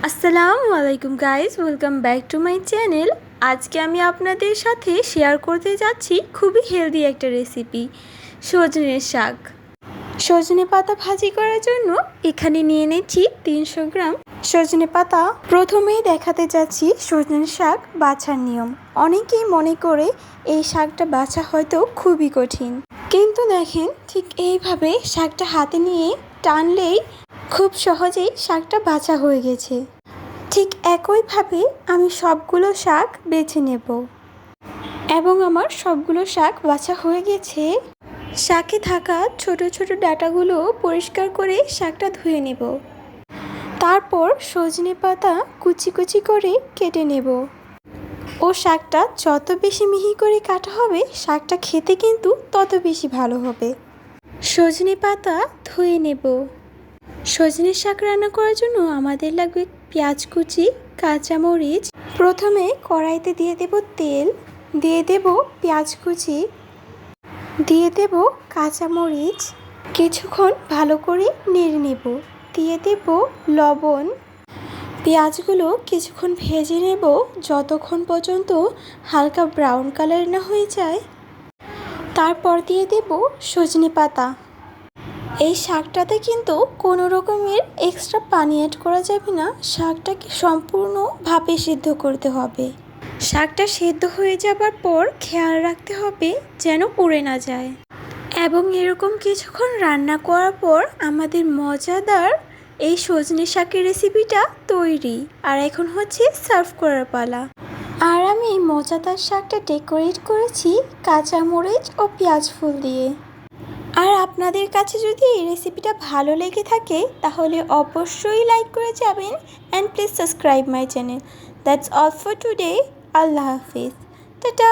আসসালামু আলাইকুম guys, welcome back to my channel. আজকে আমি আপনাদের সাথে শেয়ার করতে যাচ্ছি খুবই হেলদি একটা রেসিপি, সজনের শাক। সজনে পাতা ভাজি করার জন্য এখানে নিয়ে নিচ্ছি 300 গ্রাম সজনে পাতা। প্রথমেই দেখাতে যাচ্ছি সজনে শাক বাছার নিয়ম। অনেকেই মনে করে এই শাকটা বাছা হয়তো খুবই কঠিন, কিন্তু দেখেন ঠিক এইভাবে শাকটা হাতে নিয়ে টানলেই খুব সহজেই শাকটা বাছা হয়ে গেছে। ঠিক একইভাবে আমি সবগুলো শাক বেছে নেব এবং আমার সবগুলো শাক বাছা হয়ে গেছে। শাকে থাকা ছোট ছোট ডাঁটাগুলো পরিষ্কার করে শাকটা ধুয়ে নেব। তারপর সজনে পাতা কুচি কুচি করে কেটে নেব। ও শাকটা যত বেশি মিহি করে কাটা হবে শাকটা খেতে কিন্তু তত বেশি ভালো হবে। সজনে পাতা ধুয়ে নেব। সজনের শাক রান্না করার জন্য আমাদের লাগবে পেঁয়াজ কুচি, কাঁচামরিচ। প্রথমে কড়াইতে দিয়ে দেব তেল, দিয়ে দেব পেঁয়াজ কুচি, দিয়ে দেব কাঁচামরিচ। কিছুক্ষণ ভালো করে নেড়ে নেব। দিয়ে দেব লবণ। পেঁয়াজগুলো কিছুক্ষণ ভেজে নেব যতক্ষণ পর্যন্ত হালকা ব্রাউন কালার না হয়ে যায়। তারপর দিয়ে দেব সজনে পাতা। এই শাকটাতে কিন্তু কোনো রকমের এক্সট্রা পানি অ্যাড করা যাবে না। শাকটাকে সম্পূর্ণ ভাপে সিদ্ধ করতে হবে। শাকটা সিদ্ধ হয়ে যাবার পর খেয়াল রাখতে হবে যেন পুড়ে না যায়। এবং এরকম কিছুক্ষণ রান্না করার পর আমাদের মজাদার এই সজনে শাকের রেসিপিটা তৈরি। আর এখন হচ্ছে সার্ভ করার পালা। আর আমি এই মজাদার শাকটা ডেকোরেট করেছি কাঁচামরিচ ও পেঁয়াজ ফুল দিয়ে। আর আপনাদের কাছে যদি এই রেসিপিটা ভালো লেগে থাকে তাহলে অবশ্যই লাইক করে যাবেন and please subscribe my channel. That's all for today. Allah Hafiz, tata.